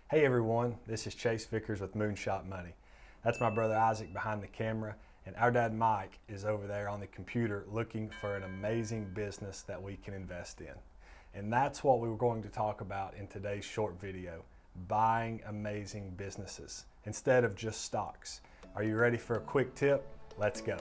Hey everyone, this is Chase Vickers with MoonShot Money. That's my brother Isaac behind the camera, and our dad Mike is over there on the computer looking for an amazing business that we can invest in. And that's what we were going to talk about in today's short video, buying amazing businesses instead of just stocks. Are you ready for a quick tip? Let's go.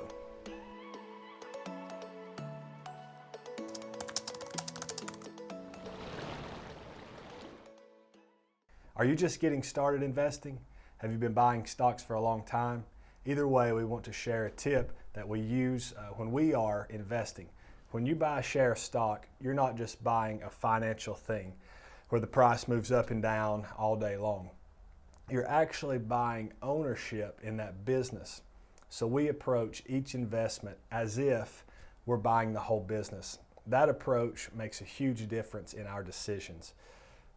Are you just getting started investing? Have you been buying stocks for a long time? Either way, we want to share a tip that we use when we are investing. When you buy a share of stock, you're not just buying a financial thing where the price moves up and down all day long. You're actually buying ownership in that business. So we approach each investment as if we're buying the whole business. That approach makes a huge difference in our decisions.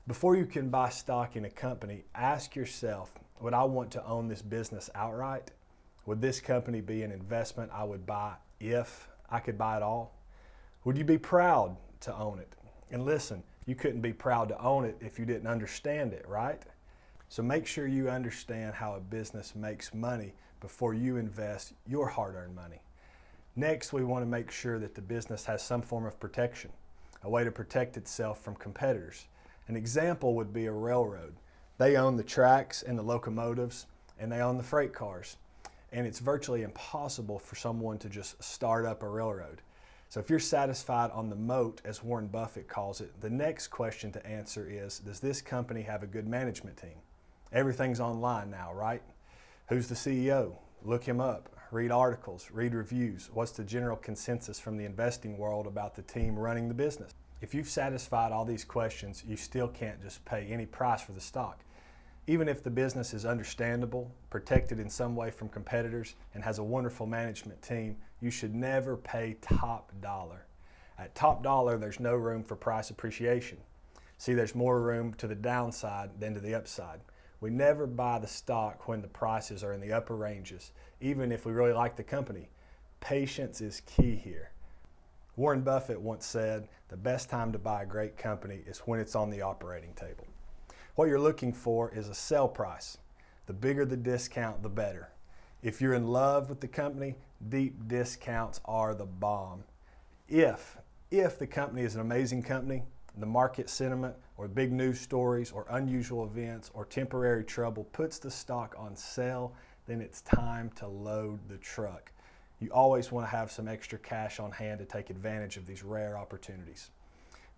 Before you can buy stock in a company, ask yourself, would I want to own this business outright? Would this company be an investment I would buy if I could buy it all? Would you be proud to own it? And listen, you couldn't be proud to own it if you didn't understand it, right? So make sure you understand how a business makes money before you invest your hard-earned money. Next, we want to make sure that the business has some form of protection, a way to protect itself from competitors. An example would be a railroad. They own the tracks and the locomotives, and they own the freight cars. And it's virtually impossible for someone to just start up a railroad. So if you're satisfied on the moat, as Warren Buffett calls it, the next question to answer is, does this company have a good management team? Everything's online now, right? Who's the CEO? Look him up, read articles, read reviews. What's the general consensus from the investing world about the team running the business? If you've satisfied all these questions, you still can't just pay any price for the stock. Even if the business is understandable, protected in some way from competitors, and has a wonderful management team, you should never pay top dollar. At top dollar, there's no room for price appreciation. See, there's more room to the downside than to the upside. We never buy the stock when the prices are in the upper ranges, even if we really like the company. Patience is key here. Warren Buffett once said, the best time to buy a great company is when it's on the operating table. What you're looking for is a sell price. The bigger the discount, the better. If you're in love with the company, deep discounts are the bomb. If the company is an amazing company, the market sentiment or big news stories or unusual events or temporary trouble puts the stock on sale, then it's time to load the truck. You always want to have some extra cash on hand to take advantage of these rare opportunities.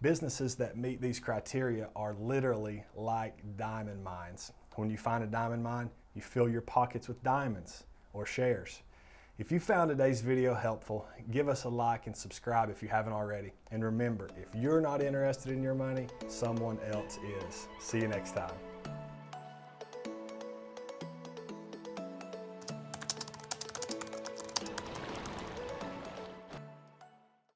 Businesses that meet these criteria are literally like diamond mines. When you find a diamond mine, you fill your pockets with diamonds or shares. If you found today's video helpful, give us a like and subscribe if you haven't already. And remember, if you're not interested in your money, someone else is. See you next time.